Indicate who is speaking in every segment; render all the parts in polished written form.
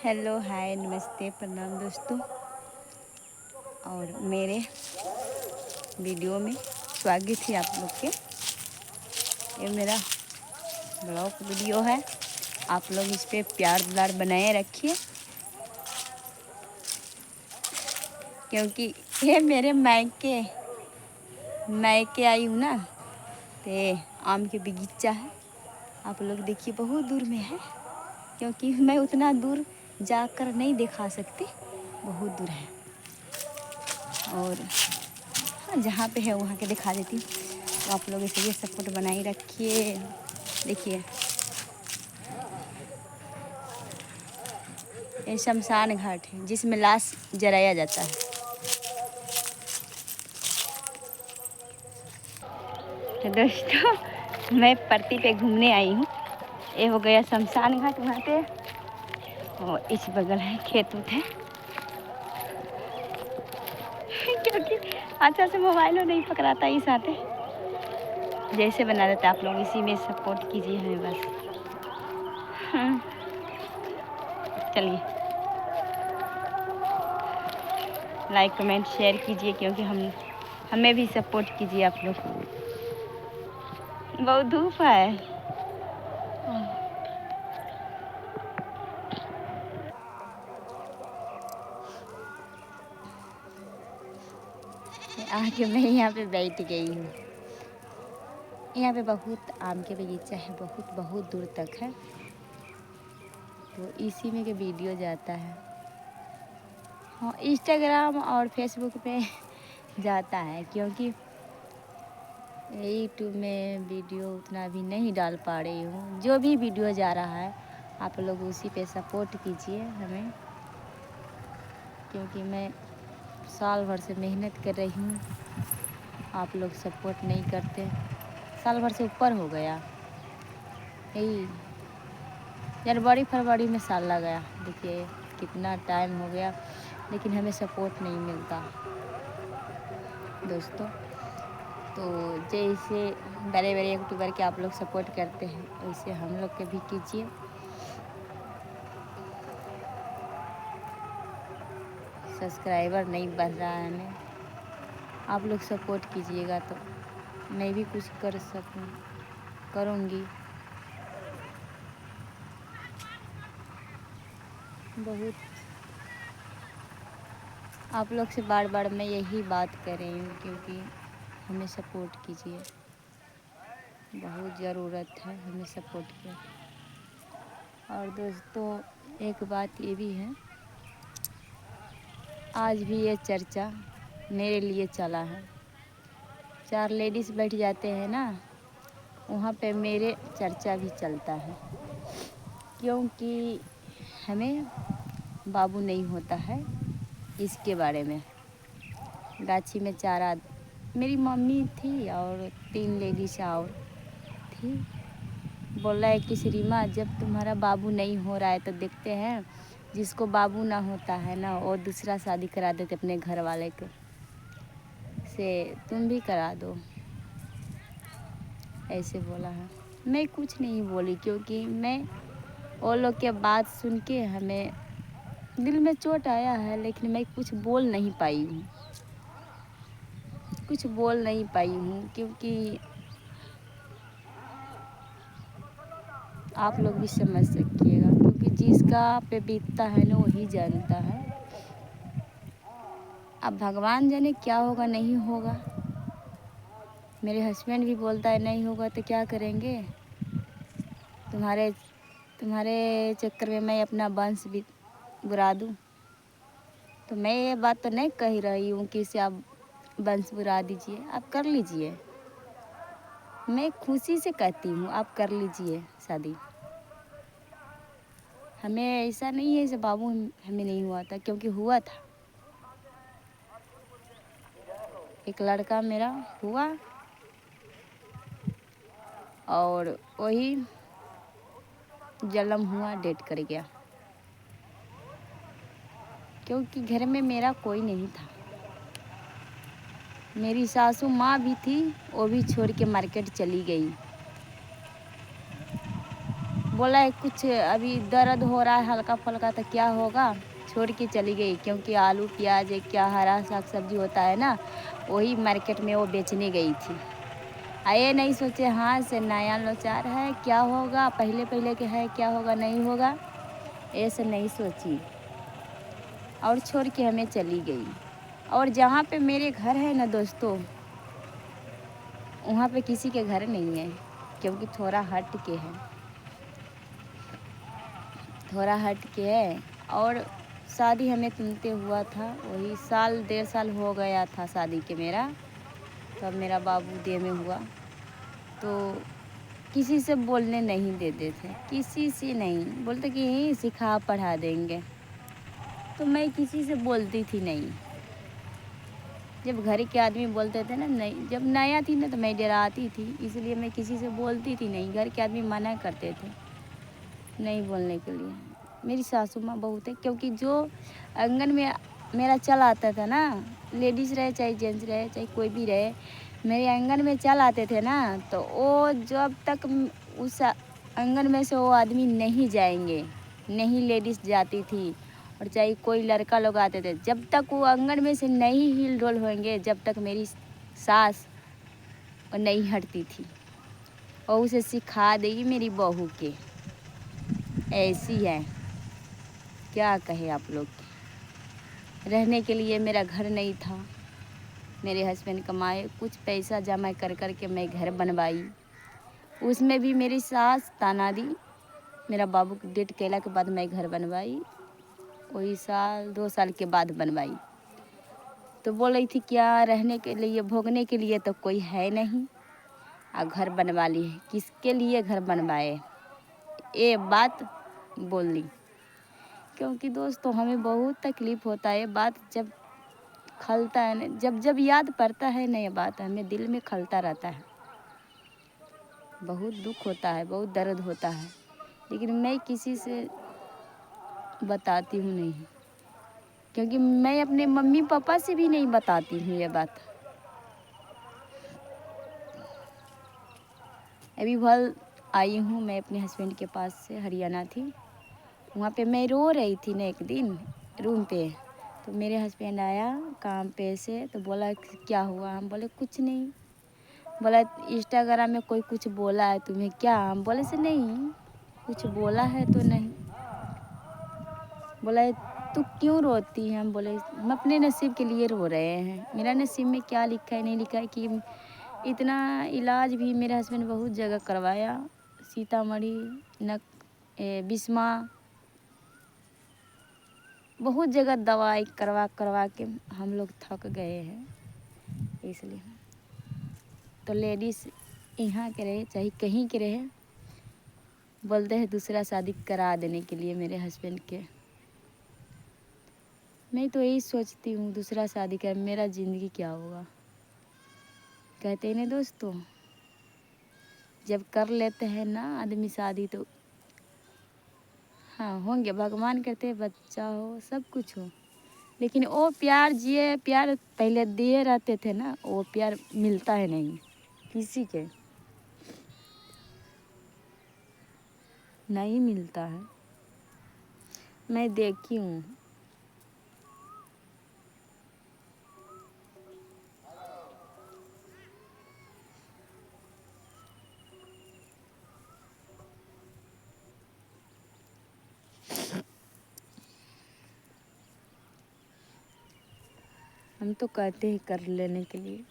Speaker 1: Hello hi नमस्ते प्रणाम दोस्तों। और मेरे वीडियो में स्वागत है आप लोग के। ये मेरा ब्लॉग वीडियो है, आप लोग इस पे प्यार दुलार बनाए रखिए, क्योंकि ये मेरे मायके आई हूँ ना, तो आम के बगीचा है। आप लोग देखिए बहुत दूर में है, क्योंकि मैं उतना दूर जाकर नहीं दिखा सकती, बहुत दूर है। और हाँ, जहाँ पे है वहाँ के दिखा देती हूँ। तो आप लोग इसे सपोर्ट बनाए रखिए। देखिए ये शमशान घाट है जिसमें लाश जलाया जाता है। तो दोस्तों मैं परती पे घूमने आई हूँ। ये हो गया शमशान घाट वहाँ पे, और इस बगल है खेत उत है। क्योंकि अच्छा से मोबाइल नहीं पकड़ाता इस आते, जैसे बना देता। आप लोग इसी में सपोर्ट कीजिए हमें बस। चलिए लाइक कमेंट शेयर कीजिए, क्योंकि हमें भी सपोर्ट कीजिए आप लोग। बहुत धूप है। आके मैं यहाँ पे बैठ गई हूँ। यहाँ पे बहुत आम के बगीचा है, बहुत बहुत दूर तक है। तो इसी में के वीडियो जाता है। हाँ, इंस्टाग्राम और फेसबुक पे जाता है, क्योंकि यूट्यूब में वीडियो उतना भी नहीं डाल पा रही हूँ। जो भी वीडियो जा रहा है आप लोग उसी पे सपोर्ट कीजिए हमें, क्योंकि मैं साल भर से मेहनत कर रही हूँ, आप लोग सपोर्ट नहीं करते। साल भर से ऊपर हो गया, यही जनवरी फरवरी में साल लगा। देखिए कितना टाइम हो गया, लेकिन हमें सपोर्ट नहीं मिलता दोस्तों। तो जैसे बड़े बड़े यूट्यूबर के आप लोग सपोर्ट करते हैं, वैसे हम लोग के भी कीजिए। सब्सक्राइबर नहीं बढ़ रहा है हमें, आप लोग सपोर्ट कीजिएगा तो मैं भी कुछ करूँगी। बहुत आप लोग से बार बार मैं यही बात कर रही हूँ, क्योंकि हमें सपोर्ट कीजिए, बहुत ज़रूरत है हमें सपोर्ट की। और दोस्तों एक बात ये भी है, आज भी ये चर्चा मेरे लिए चला है। 4 लेडीज़ बैठ जाते हैं ना, वहाँ पे मेरे चर्चा भी चलता है, क्योंकि हमें बाबू नहीं होता है। इसके बारे में गाछी में 4 मेरी मम्मी थी और 3 लेडीज और थी। बोल रहा है कि श्रीमा, जब तुम्हारा बाबू नहीं हो रहा है तो देखते हैं, जिसको बाबू ना होता है ना वो दूसरा शादी करा देते अपने घर वाले के से, तुम भी करा दो, ऐसे बोला है। मैं कुछ नहीं बोली, क्योंकि मैं वो लोग के बात सुन के हमें दिल में चोट आया है, लेकिन मैं कुछ बोल नहीं पाई हूँ, क्योंकि आप लोग भी समझ सकिएगा, क्योंकि जिसका पे बीतता है ना वही जानता है। अब भगवान जाने क्या होगा नहीं होगा। मेरे हस्बैंड भी बोलता है नहीं होगा तो क्या करेंगे, तुम्हारे चक्कर में मैं अपना वंश भी बुरा दूँ। तो मैं ये बात तो नहीं कह रही हूँ कि इसे आप वंश बुरा दीजिए, आप कर लीजिए। मैं खुशी से कहती हूँ आप कर लीजिए शादी। हमें ऐसा नहीं है, ऐसे बाबू हमें नहीं हुआ था, क्योंकि हुआ था। एक लड़का मेरा हुआ और वही जन्म हुआ डेट कर गया, क्योंकि घर में मेरा कोई नहीं था। मेरी सासू माँ भी थी, वो भी छोड़ के मार्केट चली गई। बोला है कुछ अभी दर्द हो रहा है हल्का फुल्का, तो क्या होगा, छोड़ के चली गई। क्योंकि आलू प्याज क्या हरा साग सब्जी होता है ना, वही मार्केट में वो बेचने गई थी। ये नहीं सोचे हाँ से नया लाचार है क्या होगा, पहले पहले के है क्या होगा नहीं होगा, ऐसे नहीं सोची और छोड़ के हमें चली गई। और जहाँ पे मेरे घर है ना दोस्तों, वहाँ पे किसी के घर नहीं है, क्योंकि थोड़ा हट के है, थोड़ा हट के है। और शादी हमें तुमते हुआ था, वही साल 1.5 साल हो गया था शादी के मेरा, तब मेरा बाबू देह में हुआ। तो किसी से बोलने नहीं देते थे, किसी से नहीं बोलते कि यहीं सिखा पढ़ा देंगे, तो मैं किसी से बोलती थी नहीं। जब घर के आदमी बोलते थे ना, नहीं, जब नया थी ना तो मैं डराती थी, इसलिए मैं किसी से बोलती थी नहीं। घर के आदमी मना करते थे नहीं बोलने के लिए। मेरी सासू माँ बहुत है, क्योंकि जो आंगन में मेरा चल आता था ना, लेडीज़ रहे चाहे जेंट्स रहे चाहे कोई भी रहे, मेरे आंगन में चल आते थे ना, तो वो जब तक उस आंगन में से वो आदमी नहीं जाएंगे, नहीं लेडीज़ जाती थी, और चाहे कोई लड़का लोग आते थे, जब तक वो आंगन में से नहीं हिल डोल होंगे, जब तक मेरी सास नहीं हटती थी। और उसे सिखा देगी मेरी बहू के, ऐसी है, क्या कहे आप लोग। रहने के लिए मेरा घर नहीं था, मेरे हस्बैंड कमाए, कुछ पैसा जमा कर कर के मैं घर बनवाई। उसमें भी मेरी सास ताना दी। मेरा बाबू की डेट केला के बाद मैं घर बनवाई, वही साल 2 साल के बाद बनवाई। तो बोल रही थी क्या रहने के लिए भोगने के लिए तो कोई है नहीं, और घर बनवा ली है, किसके लिए घर बनवाए, ये बात बोली। क्योंकि दोस्तों हमें बहुत तकलीफ़ होता है, ये बात जब खलता है ना, जब जब याद पड़ता है ना, ये बात हमें दिल में खलता रहता है, बहुत दुख होता है, बहुत दर्द होता है। लेकिन मैं किसी से बताती हूँ नहीं, क्योंकि मैं अपने मम्मी पापा से भी नहीं बताती हूँ ये बात। अभी भल आई हूँ मैं अपने हस्बैंड के पास से, हरियाणा थी, वहाँ पे मैं रो रही थी ना एक दिन रूम पे, तो मेरे हस्बैंड आया काम पे से, तो बोला क्या हुआ, हम बोले कुछ नहीं। बोला इंस्टाग्राम में कोई कुछ बोला है तुम्हें क्या, हम बोले से नहीं, कुछ बोला है तो नहीं। बोला तू क्यों रोती है, हम बोले हम अपने नसीब के लिए रो रहे हैं, मेरा नसीब में क्या लिखा है नहीं लिखा है। कि इतना इलाज भी मेरे हस्बैंड बहुत जगह करवाया, सीतामढ़ी बिस्मा, बहुत जगह दवाई करवा करवा के हम लोग थक गए हैं। इसलिए तो लेडीज़ यहाँ के रहे चाहे कहीं के रहे, बोलते हैं दूसरा शादी करा देने के लिए मेरे हस्बैंड के। मैं तो यही सोचती हूँ दूसरा शादी कर मेरा ज़िंदगी क्या होगा। कहते हैं ना दोस्तों, जब कर लेते हैं ना आदमी शादी, तो हाँ होंगे, भगवान करते हैं बच्चा हो सब कुछ हो, लेकिन वो प्यार जिए, प्यार पहले दिए रहते थे ना, वो प्यार मिलता है नहीं किसी के, नहीं मिलता है। मैं देखी हूँ। हम तो कहते हैं कर लेने के लिए,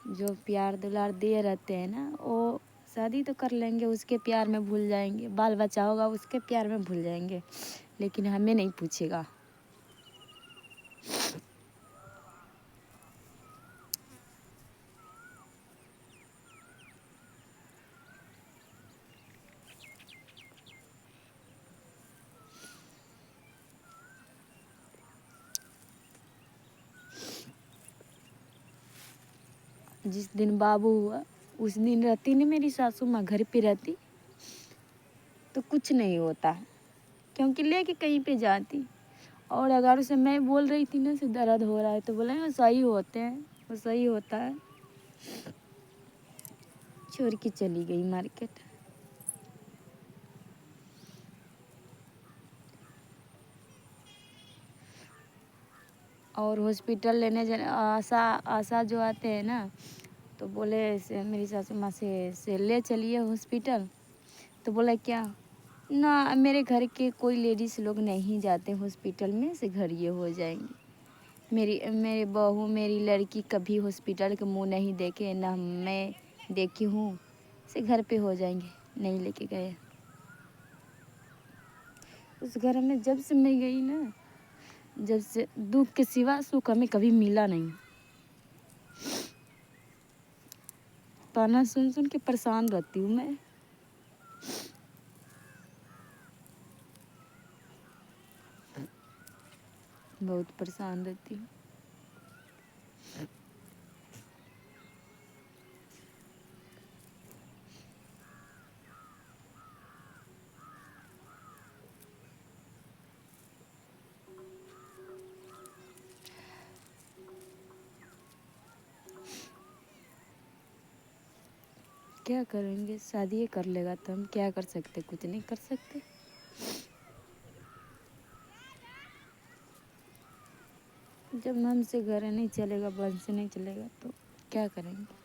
Speaker 1: जो प्यार दुलार दिए रहते हैं ना, वो शादी तो कर लेंगे, उसके प्यार में भूल जाएंगे, बाल बच्चा होगा उसके प्यार में भूल जाएंगे, लेकिन हमें नहीं पूछेगा। जिस दिन बाबू हुआ उस दिन रहती ना मेरी सासू माँ घर पे रहती, तो कुछ नहीं होता, क्योंकि लेके कहीं पे जाती। और अगर उसे मैं बोल रही थी ना से दर्द हो रहा है, तो बोला हाँ सही होते हैं, वो सही होता है। छोड़ के चली गई मार्केट। और हॉस्पिटल लेने जाने आशा आशा जो आते हैं ना, तो बोले से मेरी सासू माँ से ले चलिए हॉस्पिटल। तो बोला क्या ना, मेरे घर के कोई लेडीज़ लोग नहीं जाते हॉस्पिटल में, से घर ये हो जाएंगे। मेरी बहू मेरी लड़की कभी हॉस्पिटल का मुंह नहीं देखे, ना मैं देखी हूँ, से घर पे हो जाएंगे, नहीं लेके गए। उस घर में जब से मैं गई ना, जब से दुख के सिवा सुख हमें कभी मिला नहीं। ताना सुन सुन के परेशान रहती हूँ मैं। बहुत परेशान रहती हूँ। क्या करेंगे, शादी कर लेगा तो हम क्या कर सकते, कुछ नहीं कर सकते। जब मन से घर नहीं चलेगा, बन से नहीं चलेगा, तो क्या करेंगे।